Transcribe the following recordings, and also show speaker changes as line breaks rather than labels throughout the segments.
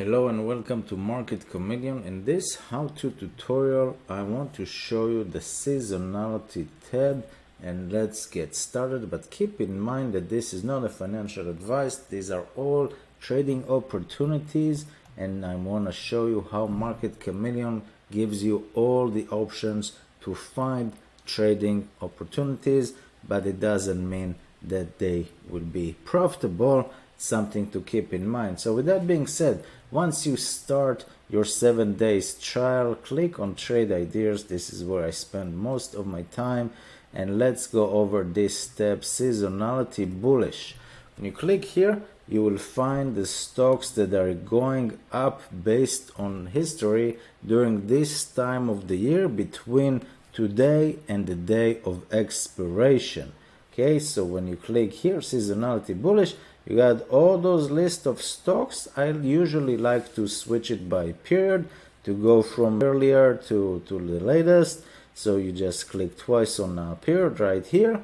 Hello and welcome to Market Chameleon. In this how-to tutorial I want to show you the Seasonality tab, and let's get started. But keep in mind that this is not a financial advice. These are all trading opportunities, and I want to show you how Market Chameleon gives you all the options to find trading opportunities, but it doesn't mean that they will be profitable. Something to keep in mind. So with that being said, once you start your 7 days trial, click on trade ideas. This is where I spend most of my time, and let's go over this step, seasonality bullish. When you click here, you will find the stocks that are going up based on history during this time of the year between today and the day of expiration. Okay, so when you click here, seasonality bullish, you got all those list of stocks. I usually like to switch it by period to go from earlier to the latest. So you just click twice on a period right here.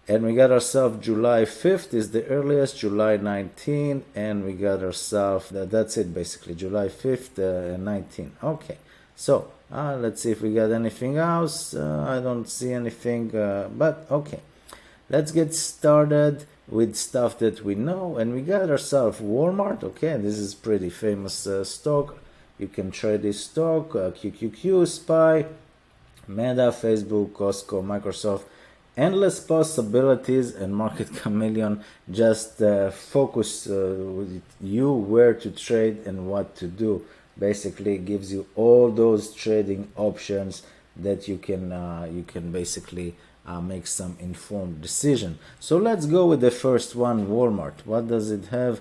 And we got ourselves July 5th is the earliest, July 19th, and we got ourselves, that's it basically, July 5th and 19th. Okay, so let's see if we got anything else. I don't see anything, but okay. Let's get started with stuff that we know, and we got ourselves Walmart. Okay, this is pretty famous stock. You can trade this stock, QQQ, SPY, Meta, Facebook, Costco, Microsoft, endless possibilities, and Market Chameleon just focus with you where to trade and what to do. Basically, it gives you all those trading options that you can basically make some informed decision. So let's go with the first one, Walmart. What does it have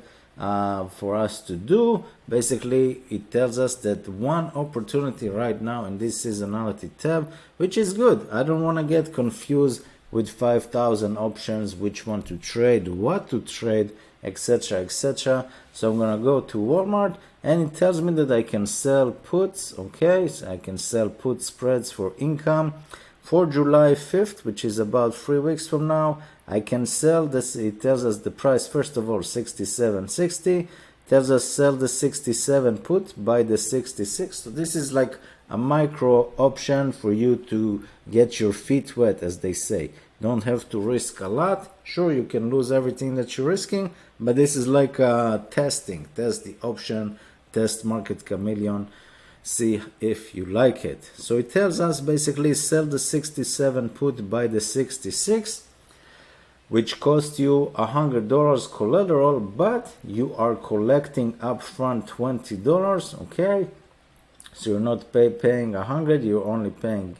for us to do? Basically, it tells us that one opportunity right now in this seasonality tab, which is good. I don't want to get confused with 5,000 options, which one to trade, what to trade, etc, etc. So I'm gonna go to Walmart, and it tells me that I can sell puts. Okay, so I can sell put spreads for income for July 5th, which is about 3 weeks from now. I can sell this. It tells us the price, first of all, 67.60. Tells us sell the 67 put, buy the 66. So this is like a micro option for you to get your feet wet, as they say. Don't have to risk a lot. Sure, you can lose everything that you're risking, but this is like testing. Test the option, test Market Chameleon, see if you like it. So it tells us basically sell the 67 put, buy the 66, which cost you $100 collateral, but you are collecting upfront $20. Okay, so you're not paying 100, you're only paying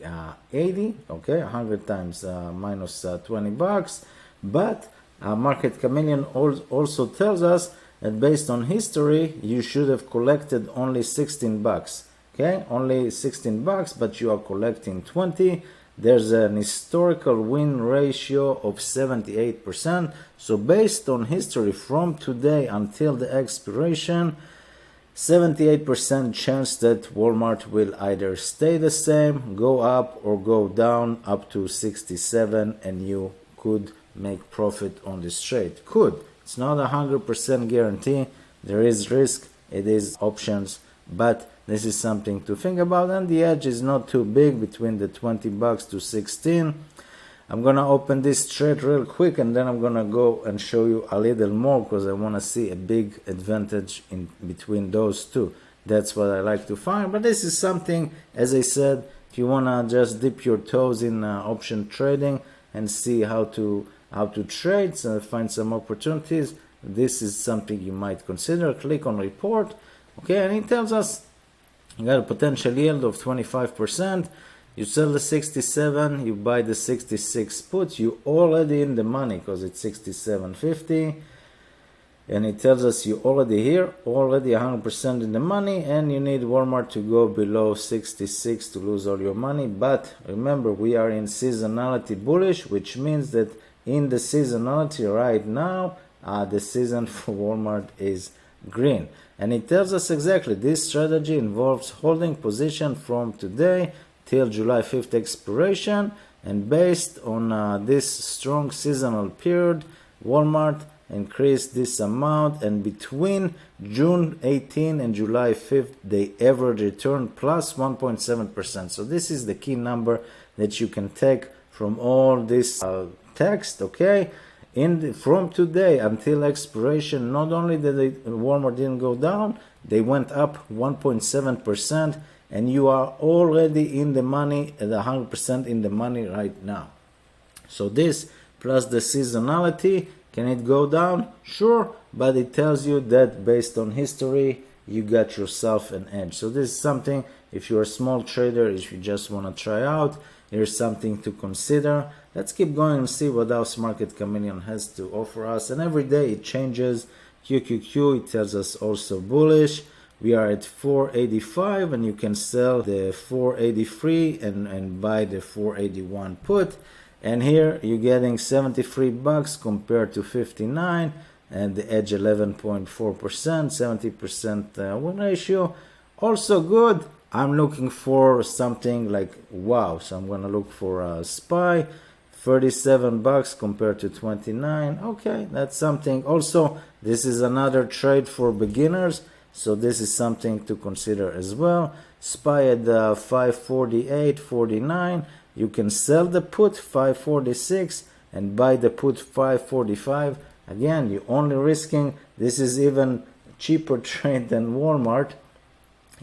80. Okay, 100 times minus 20 bucks. But Market Chameleon also tells us that based on history, you should have collected only 16 bucks. Okay, only 16 bucks, but you are collecting 20. There's an historical win ratio of 78%. So based on history from today until the expiration, 78% chance that Walmart will either stay the same, go up, or go down up to 67, and you could make profit on this trade. Could. It's not 100% guarantee. There is risk. It is options, but this is something to think about, and the edge is not too big between the 20 bucks to 16. I'm gonna open this trade real quick, and then I'm gonna go and show you a little more because I want to see a big advantage in between those two. That's what I like to find. But this is something, as I said, if you wanna just dip your toes in option trading and see how to trade, so find some opportunities, this is something you might consider. Click on report. Okay, and it tells us you got a potential yield of 25%. You sell the 67, you buy the 66 put, you already in the money because it's 67.50. And it tells us you already here, already 100% in the money, and you need Walmart to go below 66 to lose all your money. But remember, we are in seasonality bullish, which means that in the seasonality right now, the season for Walmart is green. And it tells us exactly this strategy involves holding position from today till July 5th expiration, and based on this strong seasonal period, Walmart increase this amount, and between June 18 and July 5th, the average return plus 1.7%. So this is the key number that you can take from all this text, okay? From today until expiration, not only did the Walmart didn't go down, they went up 1.7%, and you are already in the money, at 100% in the money right now. So this plus the seasonality, can it go down? Sure, but it tells you that based on history, you got yourself an edge. So this is something, if you're a small trader, if you just want to try out, here's something to consider. Let's keep going and see what else Market Chameleon has to offer us. And every day it changes. QQQ, it tells us also bullish. We are at 485, and you can sell the 483 and buy the 481 put. And here you're getting 73 bucks compared to 59, and the edge 11.4%, 70% win ratio. Also good. I'm looking for something like wow, so I'm gonna look for a SPY, 37 bucks compared to 29. Okay, that's something. Also, this is another trade for beginners, so this is something to consider as well. SPY at 548.49. You can sell the put 546 and buy the put 545. Again, you're only risking, this is even cheaper trade than Walmart.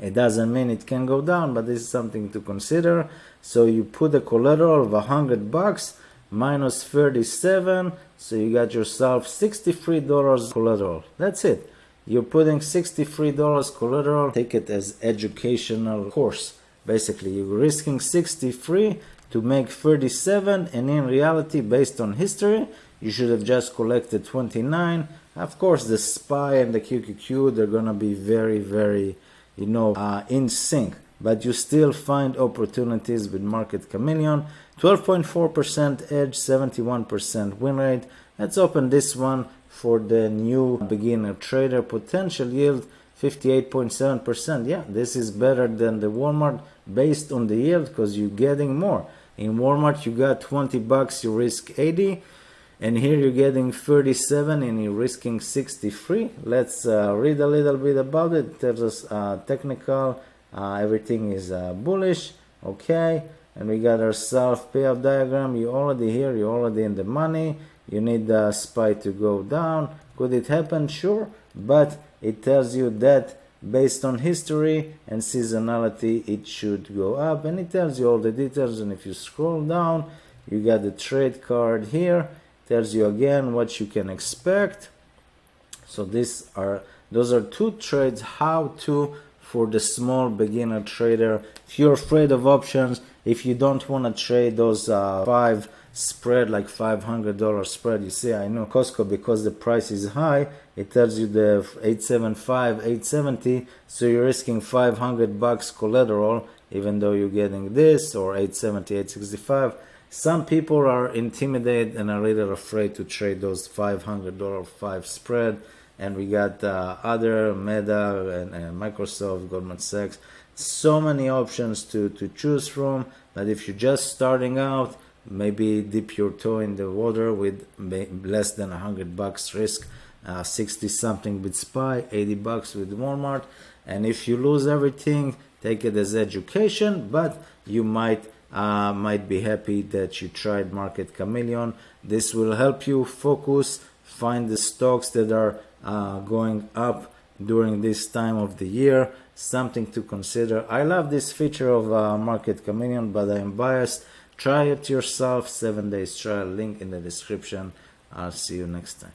It doesn't mean it can go down, but this is something to consider. So you put a collateral of 100 bucks minus 37, so you got yourself $63 collateral. That's it. You're putting $63 collateral. Take it as educational course. Basically, you're risking 63 to make 37, and in reality, based on history, you should have just collected 29. Of course, the SPY and the QQQ, they're gonna be very, very, in sync, but you still find opportunities with Market Chameleon. 12.4% edge, 71% win rate. Let's open this one for the new beginner trader. Potential yield 58.7%. Yeah, this is better than the Walmart based on the yield because you're getting more. In Walmart, you got 20 bucks, you risk 80. And here you're getting 37 and you're risking 63. Let's read a little bit about it. It tells us technical, everything is bullish. Okay, and we got our self payout diagram. You're already here, you're already in the money. You need the SPY to go down. Could it happen? Sure, but it tells you that based on history and seasonality, it should go up, and it tells you all the details. And if you scroll down, you got the trade card here. Tells you again what you can expect. So those are two trades, how to for the small beginner trader. If you're afraid of options, if you don't want to trade those 5 spread, like $500 spread, you see, I know Costco, because the price is high, it tells you the 875, 870, so you're risking 500 bucks collateral, even though you're getting this, or 870, 865. Some people are intimidated and are a little afraid to trade those $500 5 spread. And we got other Meta and Microsoft, Goldman Sachs. So many options to choose from. But if you're just starting out, maybe dip your toe in the water with less than 100 bucks risk. 60 something with SPY, 80 bucks with Walmart. And if you lose everything, take it as education. But you might be happy that you tried Market Chameleon. This will help you focus, find the stocks that are going up during this time of the year. Something to consider. I love this feature of Market Chameleon, but I am biased. Try it yourself. 7 days trial, link in the description. I'll see you next time.